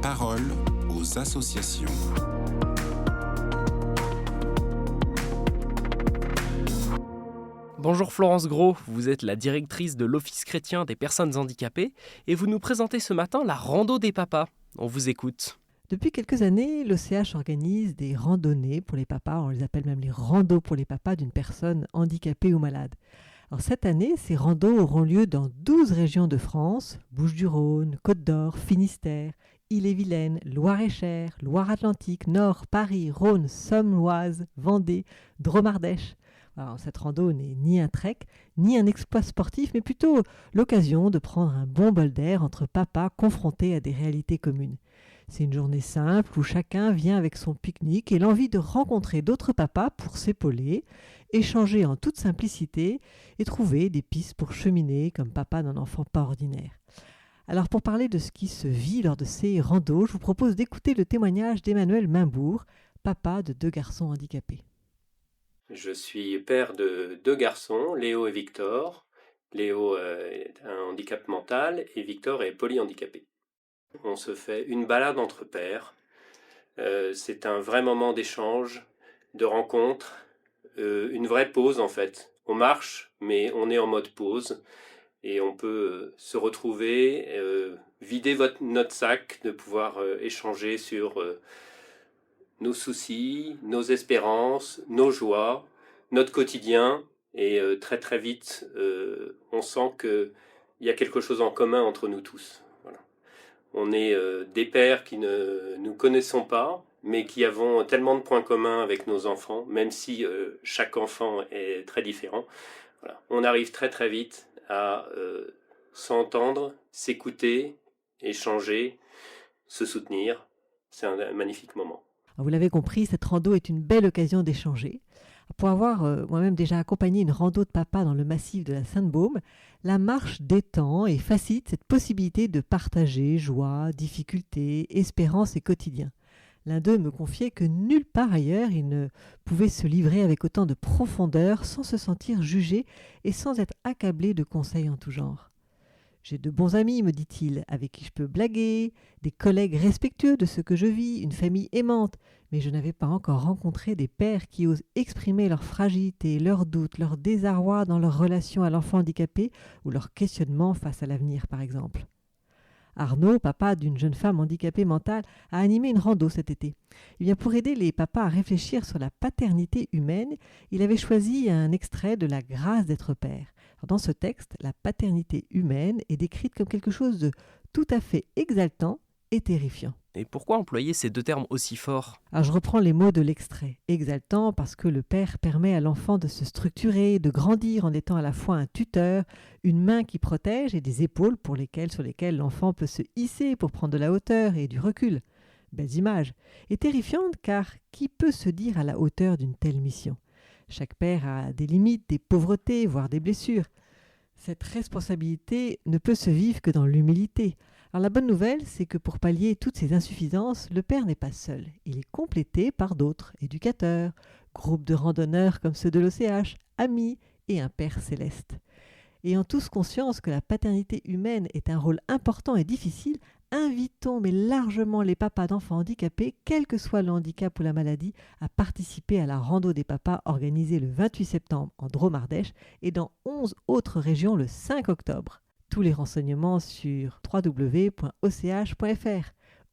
parole aux associations. Bonjour Florence Gros, vous êtes la directrice de l'Office chrétien des personnes handicapées et vous nous présentez ce matin la rando des papas. On vous écoute. Depuis quelques années, l'OCH organise des randonnées pour les papas, on les appelle même les randos pour les papas d'une personne handicapée ou malade. Alors cette année, ces randos auront lieu dans 12 régions de France, Bouches-du-Rhône, Côte-d'Or, Finistère, Ille-et-Vilaine, Loire-et-Cher, Loire-Atlantique, Nord, Paris, Rhône, Somme-Oise, Vendée, Drôme-Ardèche. Alors, cette rando n'est ni un trek, ni un exploit sportif, mais plutôt l'occasion de prendre un bon bol d'air entre papas confrontés à des réalités communes. C'est une journée simple où chacun vient avec son pique-nique et l'envie de rencontrer d'autres papas pour s'épauler, échanger en toute simplicité et trouver des pistes pour cheminer comme papa d'un enfant pas ordinaire. Alors pour parler de ce qui se vit lors de ces randos, je vous propose d'écouter le témoignage d'Emmanuel Mainbourg, papa de 2 garçons handicapés. Je suis père de 2 garçons, Léo et Victor. Léo est un handicap mental et Victor est polyhandicapé. On se fait une balade entre pères. C'est un vrai moment d'échange, de rencontre, une vraie pause en fait. On marche, mais on est en mode pause et on peut se retrouver, vider notre sac, de pouvoir échanger sur nos soucis, nos espérances, nos joies, notre quotidien. Et très très vite, on sent qu'il y a quelque chose en commun entre nous tous. Voilà. On est des pères qui ne nous connaissons pas, mais qui avons tellement de points communs avec nos enfants, même si chaque enfant est très différent. Voilà. On arrive très très vite à s'entendre, s'écouter, échanger, se soutenir. C'est un magnifique moment. Vous l'avez compris, cette rando est une belle occasion d'échanger. Pour avoir moi-même déjà accompagné une rando de papa dans le massif de la Sainte-Baume, la marche détend et facilite cette possibilité de partager joie, difficultés, espérance et quotidien. L'un d'eux me confiait que nulle part ailleurs il ne pouvait se livrer avec autant de profondeur sans se sentir jugé et sans être accablé de conseils en tout genre. J'ai de bons amis, me dit-il, avec qui je peux blaguer, des collègues respectueux de ce que je vis, une famille aimante, mais je n'avais pas encore rencontré des pères qui osent exprimer leur fragilité, leurs doutes, leur désarroi dans leur relation à l'enfant handicapé ou leur questionnement face à l'avenir, par exemple. Arnaud, papa d'une jeune femme handicapée mentale, a animé une rando cet été. Eh bien, pour aider les papas à réfléchir sur la paternité humaine, il avait choisi un extrait de La grâce d'être père. Dans ce texte, la paternité humaine est décrite comme quelque chose de tout à fait exaltant et terrifiant. Et pourquoi employer ces 2 termes aussi forts ? Alors je reprends les mots de l'extrait. Exaltant parce que le père permet à l'enfant de se structurer, de grandir en étant à la fois un tuteur, une main qui protège et des épaules sur lesquelles l'enfant peut se hisser pour prendre de la hauteur et du recul. Belles images. Et terrifiantes car qui peut se dire à la hauteur d'une telle mission ? Chaque père a des limites, des pauvretés, voire des blessures. Cette responsabilité ne peut se vivre que dans l'humilité. Alors la bonne nouvelle, c'est que pour pallier toutes ces insuffisances, le père n'est pas seul. Il est complété par d'autres, éducateurs, groupes de randonneurs comme ceux de l'OCH, amis et un père céleste. Ayant tous conscience que la paternité humaine est un rôle important et difficile, invitons mais largement les papas d'enfants handicapés, quel que soit le handicap ou la maladie, à participer à la rando des papas organisée le 28 septembre en Drôme-Ardèche et dans 11 autres régions le 5 octobre. Tous les renseignements sur www.och.fr.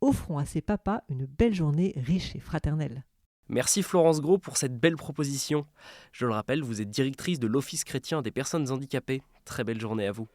Offrons à ces papas une belle journée riche et fraternelle. Merci Florence Gros pour cette belle proposition. Je le rappelle, vous êtes directrice de l'Office chrétien des personnes handicapées. Très belle journée à vous.